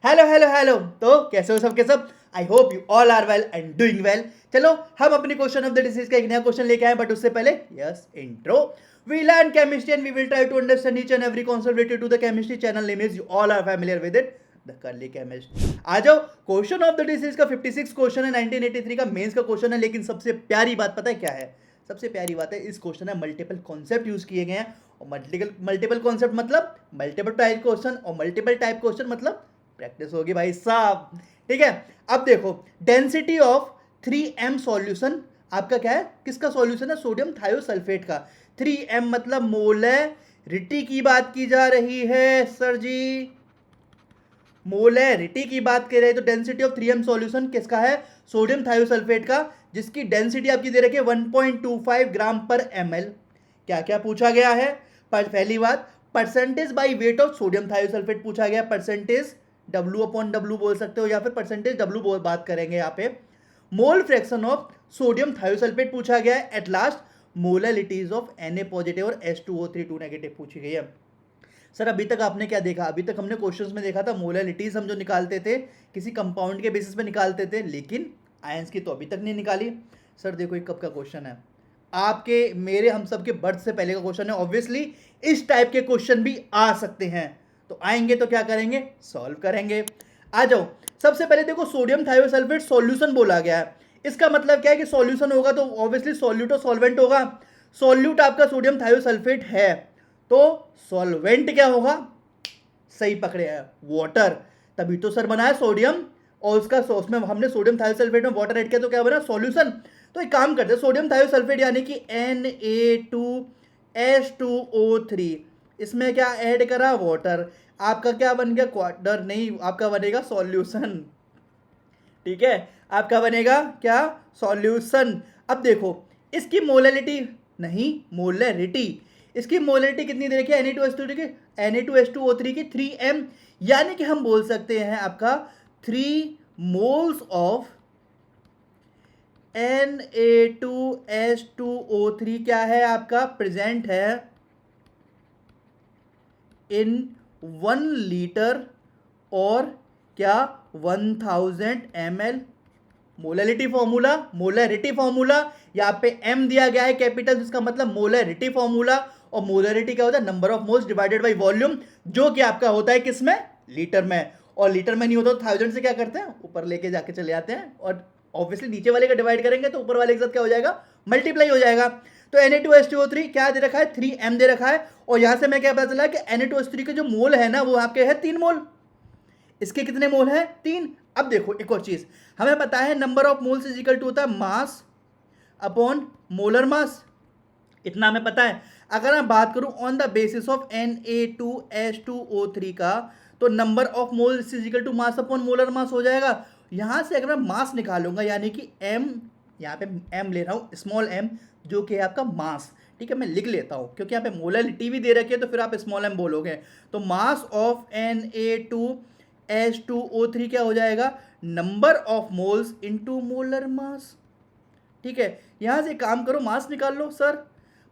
Hello hello hello. तो कैसे हो सब के सब? I hope you all are well and doing well. चलो हम अपनी क्वेश्चन ऑफ द डिसीज का एक नया क्वेश्चन लेके आए, बट उससे पहले yes intro. We learn chemistry and we will try to understand each and every concept related to the chemistry channel name is, you all are familiar with it, the curly chemist. आ जाओ, question of the disease का 56 question है, 1983 का mains का question है। लेकिन सबसे प्यारी बात पता है क्या है? सबसे प्यारी बात है इस क्वेश्चन में मल्टीपल कॉन्सेप्ट यूज किए गए हैं। और मल्टीपल कॉन्सेप्ट मतलब मल्टीपल टाइप क्वेश्चन, और मल्टीपल टाइप क्वेश्चन मतलब प्रैक्टिस होगी भाई साहब। ठीक है, अब देखो डेंसिटी ऑफ 3m सॉल्यूशन आपका क्या है, किसका सॉल्यूशन है? सोडियम थायोसल्फेट का। 3m मतलब मोलैरिटी की बात की जा रही है सर जी, मोलैरिटी की बात कर रहे हैं। तो डेंसिटी ऑफ 3m सॉल्यूशन किसका है? सोडियम थायोसल्फेट का, जिसकी डेंसिटी आपकी दे रखी है 1.25 ग्राम पर ml। क्या क्या पूछा गया है? पहली बात, percentage by wait of sodium thiosulphate पूछा गया। परसेंटेज W अपॉन W बोल सकते हो, या फिर परसेंटेज W बात करेंगे यहाँ पे। Mole fraction of sodium thiosulphate पूछा गया है। At last molalities of Na positive और H2O3 2 नेगेटिव पूछी गई है। सर अभी तक आपने क्या देखा? अभी तक हमने क्वेश्चंस में देखा था मोलैलिटीज हम जो निकालते थे किसी कंपाउंड के बेसिस पे निकालते थे, लेकिन आयंस की तो अभी तक नहीं निकाली। सर देखो ये कब का क्वेश्चन है, आपके मेरे हम सब के बर्थ से पहले का क्वेश्चन है। ऑब्वियसली इस टाइप के क्वेश्चन भी आ सकते हैं, तो आएंगे तो क्या करेंगे? सॉल्व करेंगे। आ जाओ, सबसे पहले देखो सोडियम थायोसल्फेट सॉल्यूशन बोला गया है। इसका मतलब क्या है कि सॉल्यूशन होगा तो ऑब्वियसली सॉल्यूट और सॉल्वेंट होगा। सॉल्यूट आपका सोडियम थायोसल्फेट है, तो सॉल्वेंट क्या होगा? सही पकड़े हैं, वाटर। तभी तो सर बना है सोडियम, और उसका उसमें हमने सोडियम थायोसल्फेट में वाटर ऐड किया तो क्या बना? सॉल्यूशन। तो एक काम करते हैं, सोडियम थायोसल्फेट यानी कि Na2H2O3, इसमें क्या ऐड करा? वाटर। आपका क्या बन गया? क्वार्टर नहीं, आपका बनेगा सॉल्यूशन। ठीक है, आपका बनेगा क्या? सॉल्यूशन। अब देखो इसकी मोलैलिटी नहीं, मोलैरिटी, इसकी मोलैरिटी कितनी दे रखी है Na2H2 की? Na2H2O3 की 3m, यानी कि हम बोल सकते हैं आपका 3 मोल्स ऑफ Na2H2O3 क्या है आपका? प्रेजेंट है इन 1 लीटर और क्या 1000 ml। Molarity formula, molarity formula, यहाँ पे m दिया गया है कैपिटल, जिसका मतलब मोलैरिटी फॉर्मूला। और मोलैरिटी क्या होता है? Number of moles divided by volume, जो कि आपका होता है किसमें? लीटर में। और लीटर में नहीं होता तो 1000 से क्या करते हैं? ऊपर लेके जाके चले आते हैं, और ऑब्वियसली नीचे वाले का डिवाइड करेंगे तो ऊपर वाले के साथ क्या हो जाएगा? मल्टीप्लाई हो जाएगा। तो Na2H2O3 क्या दे रखा है? 3m दे रखा है। और यहां से मैं क्या पता चला कि Na2H3 के जो मोल है ना वो आपके है 3 मोल। इसके कितने मोल हैं? 3। अब देखो एक और चीज हमें पता है, number of moles is equal to होता है मास अपॉन मोलर मास, इतना हमें पता है। अगर मैं बात करूं on the basis of Na2H2O3 का, तो number of moles is equal to mass upon molar mass हो जाएगा। यहां से अगर मैं मास निकालूंगा, यानी कि m, यहां पे m ले रहा हूं, स्मॉल m, जो कि है आपका मास। ठीक है, मैं लिख लेता हूं क्योंकि यहाँ पे मोलैरिटी भी दे रखी है, तो फिर आप स्मॉल m बोलोगे। तो मास ऑफ Na2H2O3 क्या हो जाएगा? Number of moles into molar mass. ठीक है, यहां से काम करो, मास निकाल लो। सर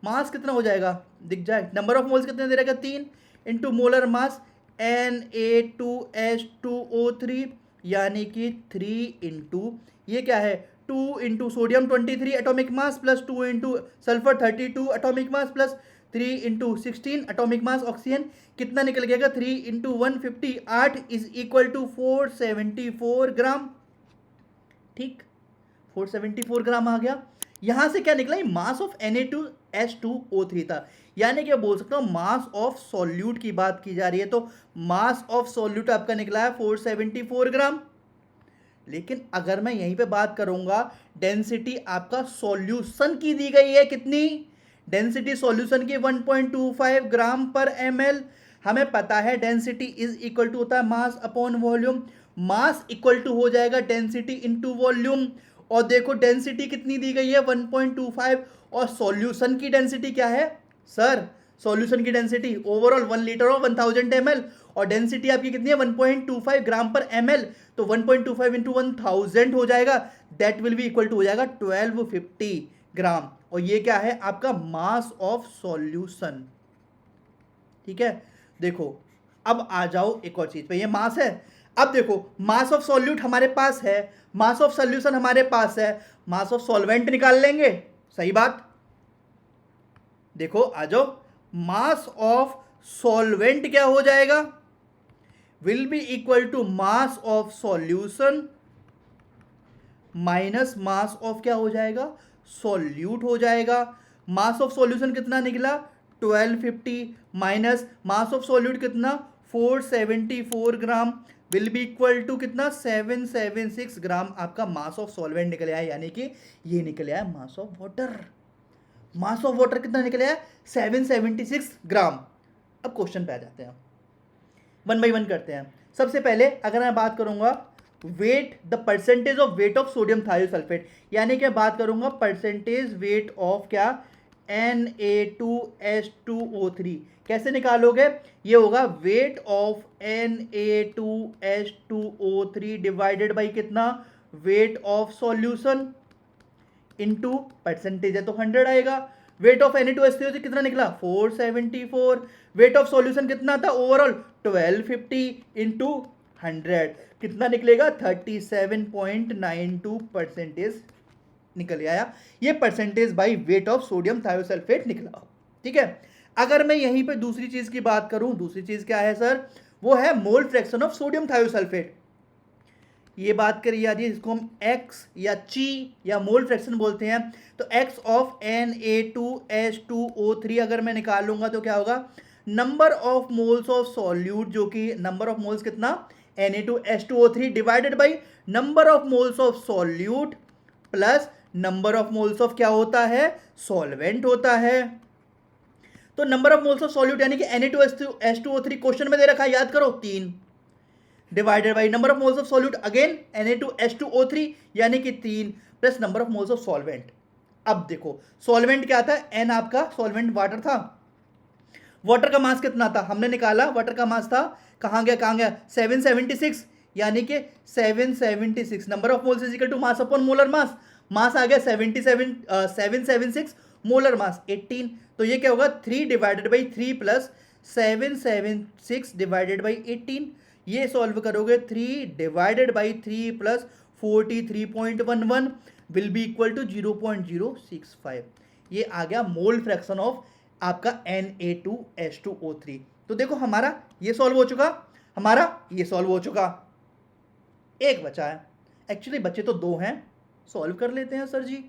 मास कितना हो जाएगा? दिख जाए, नंबर ऑफ मोल्स कितने दे रहेगा? 3 इंटू मोलर मास Na2H2O3, यानी कि 3 इंटू ये क्या है? 2 into sodium 23 atomic mass plus 2 into sulphur 32 atomic mass plus 3 into 16 atomic mass oxygen. कितना निकल गया? 3 इंटू 158 इज इक्वल टू 474 ग्राम। ठीक, 474 ग्राम आ गया। यहां से क्या निकला? मास ऑफ Na2H2O3 था, यानी कि बोल सकता हूं मास ऑफ सॉल्यूट की बात की जा रही है। तो मास ऑफ सॉल्यूट आपका निकला है 474 ग्राम। लेकिन अगर मैं यहीं पे बात करूंगा, डेंसिटी आपका सॉल्यूशन की दी गई है कितनी? डेंसिटी सॉल्यूशन की 1.25 ग्राम पर ml। हमें पता है डेंसिटी इज इक्वल टू होता है mass upon volume. Mass equal to हो जाएगा डेंसिटी इनटू वॉल्यूम। और देखो डेंसिटी कितनी दी गई है? 1.25। और सॉल्यूशन की डेंसिटी क्या है सर? सॉल्यूशन की डेंसिटी ओवरऑल 1 लीटर और 1000 ml, और डेंसिटी आपकी कितनी है? 1.25 ग्राम पर ml। तो 1.25 इंटू 1000 हो जाएगा, that will be equal to हो जाएगा 1250 ग्राम। और ये क्या है आपका? Mass of solution. ठीक है, देखो अब आ जाओ एक और चीज पे, ये मास है। अब देखो मास ऑफ सॉल्यूट हमारे पास है, मास ऑफ सॉल्यूशन हमारे पास है, मास ऑफ सॉल्वेंट निकाल लेंगे, सही बात। देखो आ जाओ, मास ऑफ सॉल्वेंट क्या हो जाएगा, will be equal to mass of solution minus mass of क्या हो जाएगा, सॉल्यूट हो जाएगा। मास ऑफ सॉल्यूशन कितना निकला 1250 माइनस मास ऑफ सॉल्यूट कितना 474 ग्राम विल बी इक्वल टू कितना 776 ग्राम आपका मास ऑफ सॉल्वेंट निकल आया, यानी कि ये निकल आया mass of water. Mass of water कितना निकल आया 776 ग्राम। अब क्वेश्चन पे आ जाते हैं, वन बाई वन करते हैं। सबसे पहले अगर मैं बात करूंगा weight, the percentage of weight of sodium thiosulphate, यानी कि बात करूंगा परसेंटेज वेट ऑफ क्या Na2H2O3, कैसे निकालोगे, ये होगा weight of Na2H2O3 divided by कितना weight of solution into percentage है तो 100 आएगा। वेट ऑफ Na2H2O3 कितना निकला 474, वेट ऑफ सॉल्यूशन कितना था ओवरऑल 1250 इंटू 100 कितना निकलेगा 37.92 परसेंटेज निकल आया। ये percentage by wait of sodium thiosulphate निकला, ठीक है। अगर मैं यहीं पे दूसरी चीज की बात करूं, दूसरी चीज क्या है सर, वो है मोल फ्रैक्शन ऑफ सोडियम थायोसल्फेट। ये बात करी जा रही है, इसको हम एक्स या ची या मोल फ्रैक्शन बोलते हैं। तो एक्स ऑफ Na2H2O3 अगर मैं निकालूंगा तो क्या होगा, number of moles of solute, जो कि नंबर ऑफ मोल्स कितना Na2H2O3 divided by number of moles of solute plus number of moles of क्या होता है, सॉल्वेंट होता है। तो number of moles of solute यानी कि Na2H2O3 क्वेश्चन में दे रखा है, याद करो 3 divided by number of moles of solute again Na2H2O3 यानी कि 3 plus number of moles of solvent. अब देखो सॉल्वेंट क्या था, N आपका सॉल्वेंट वाटर था। वाटर का मास कितना था हमने निकाला, वाटर का मास था कहाँ गया 776, यानी कि 776 number of moles is equal to mass upon molar mass, mass आ गया 776 मोलर मास 18। तो ये क्या होगा 3 divided by 3 plus 776 divided by 18, ये सॉल्व करोगे 3 divided by 3 plus 43.11 will be equal to 0.065। ये आ गया मोल फ्रैक्शन ऑफ आपका Na2H2O3। तो देखो हमारा ये सॉल्व हो चुका, हमारा ये सॉल्व हो चुका, एक बचा है। एक्चुअली बच्चे तो 2 हैं, सॉल्व कर लेते हैं सर जी,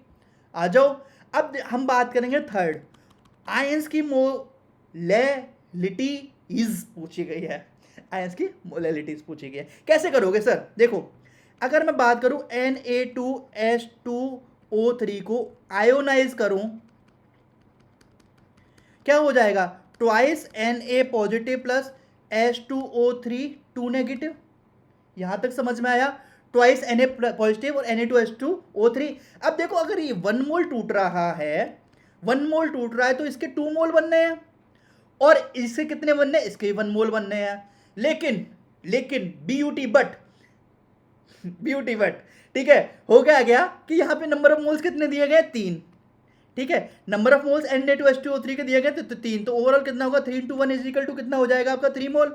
आ जाओ। अब हम बात करेंगे थर्ड, आयंस की मोलैलिटी इज पूछी गई है, आयंस की मोलैलिटी पूछी गई है, कैसे करोगे सर। देखो अगर मैं बात करूं Na2H2O3 को आयोनाइज करूं क्या हो जाएगा, twice Na positive plus H2O3 2 negative, यहां तक समझ में आया, ट्वाइस Na पॉजिटिव और Na2H2O3। अब देखो अगर ये 1 मोल टूट रहा है, 1 मोल टूट रहा है तो इसके 2 मोल बनने हैं और इसके कितने बनने हैं, इसके 1 मोल बनने हैं। लेकिन ब्यूटी बट ठीक है, हो गया कि यहां पे नंबर ऑफ मोल्स कितने दिए गए 3, ठीक है, नंबर ऑफ मोल्स Na2H2O3 के दिए गए तो 3, तो ओवरऑल कितना होगा 3 into 1 इज इक्वल टू कितना हो जाएगा आपका 3 मोल।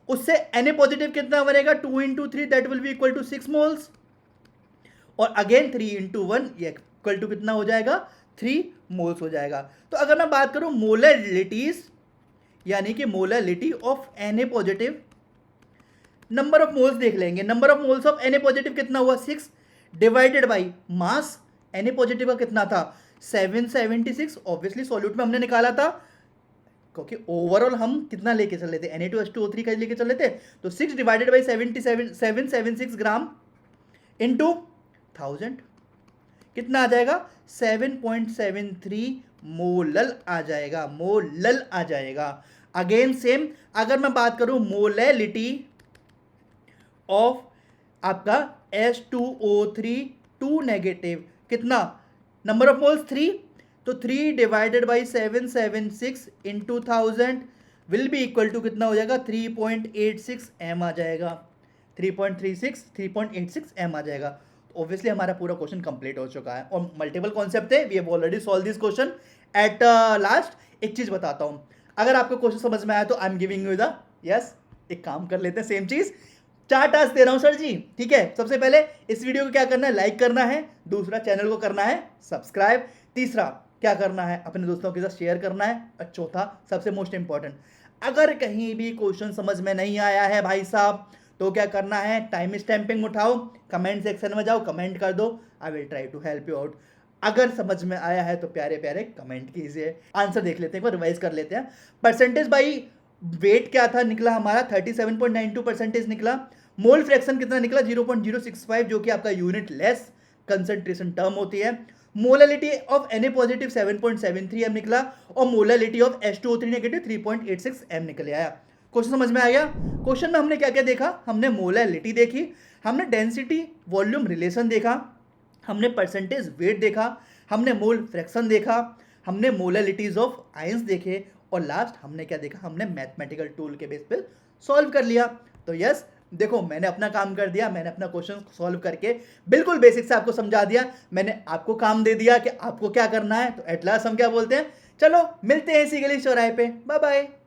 उससे Na पॉजिटिव कितना बनेगा 2 into 3 that will be equal to 6 moles, और अगेन 3 into 1 ये इक्वल टू कितना हो जाएगा 3 मोल्स हो जाएगा। तो अगर मैं बात करूं मोलैलिटीज यानी कि molality of Na positive, number of moles देख लेंगे, number of moles of Na positive कितना हुआ 6 divided by mass Na positive का कितना था 776, ऑब्वियसली सॉल्यूट में हमने निकाला था क्योंकि ओवरऑल हम कितना लेके चल लेते Na2H2O3 का लेके चल लेते, तो 6 डिवाइडेड बाई 776 ग्राम इंटू 1000 कितना आ जाएगा 7.73 मोलल आ जाएगा, मोलल आ जाएगा। अगेन सेम अगर मैं बात करूं मोलैलिटी ऑफ आपका H2O3 2 नेगेटिव कितना, नंबर ऑफ मोल्स 3, तो 3 divided by 776 into 1000 will be equal to कितना हो जाएगा 3.86 m आ जाएगा, 3.86 m आ जाएगा। ऑब्वियसली हमारा पूरा क्वेश्चन कंप्लीट हो चुका है और मल्टीपल कॉन्सेप्ट है, we have already solve this question at last. एक चीज बताता हूं, अगर आपको क्वेश्चन समझ में आया तो I am giving you the yes, एक काम कर लेते हैं सेम चीज, 4 टास्क दे रहा हूं सर जी, ठीक है। सबसे पहले इस वीडियो को क्या करना है, लाइक करना है। दूसरा, चैनल को करना है सब्सक्राइब। तीसरा, क्या करना है, अपने दोस्तों के साथ शेयर करना है। और चौथा, सबसे मोस्ट इंपॉर्टेंट, अगर कहीं भी क्वेश्चन समझ में नहीं आया है भाई साहब, तो क्या करना है, टाइम स्टैंपिंग उठाओ, कमेंट सेक्शन में जाओ, कमेंट कर दो। I will try to help you out. अगर समझ में आया है तो प्यारे प्यारे कमेंट कीजिए। आंसर देख लेते हैं, एक बार रिवाइज कर लेते हैं। परसेंटेज बाई वेट क्या था, निकला हमारा 37.92% निकला। मोल फ्रैक्शन कितना निकला, 0.065, जो कि आपका यूनिट लेस कंसंट्रेशन टर्म होती है। Molality of Na positive 7.73 M निकला, और molality of H2O3 negative 3.86 M निकल आया। क्वेश्चन समझ में आ गया। क्वेश्चन में हमने क्या क्या देखा, हमने मोलैलिटी देखी, हमने डेंसिटी वॉल्यूम रिलेशन देखा, हमने परसेंटेज वेट देखा, हमने मोल फ्रैक्शन देखा, हमने मोलैलिटीज ऑफ आयंस देखे, और लास्ट हमने क्या देखा, हमने मैथमेटिकल टूल के बेस पे सॉल्व कर लिया। तो यस, देखो मैंने अपना काम कर दिया, मैंने अपना क्वेश्चन सॉल्व करके बिल्कुल बेसिक से आपको समझा दिया। मैंने आपको काम दे दिया कि आपको क्या करना है। तो एट लास्ट हम क्या बोलते हैं, चलो मिलते हैं इसी गली चौराहे पे। Bye bye.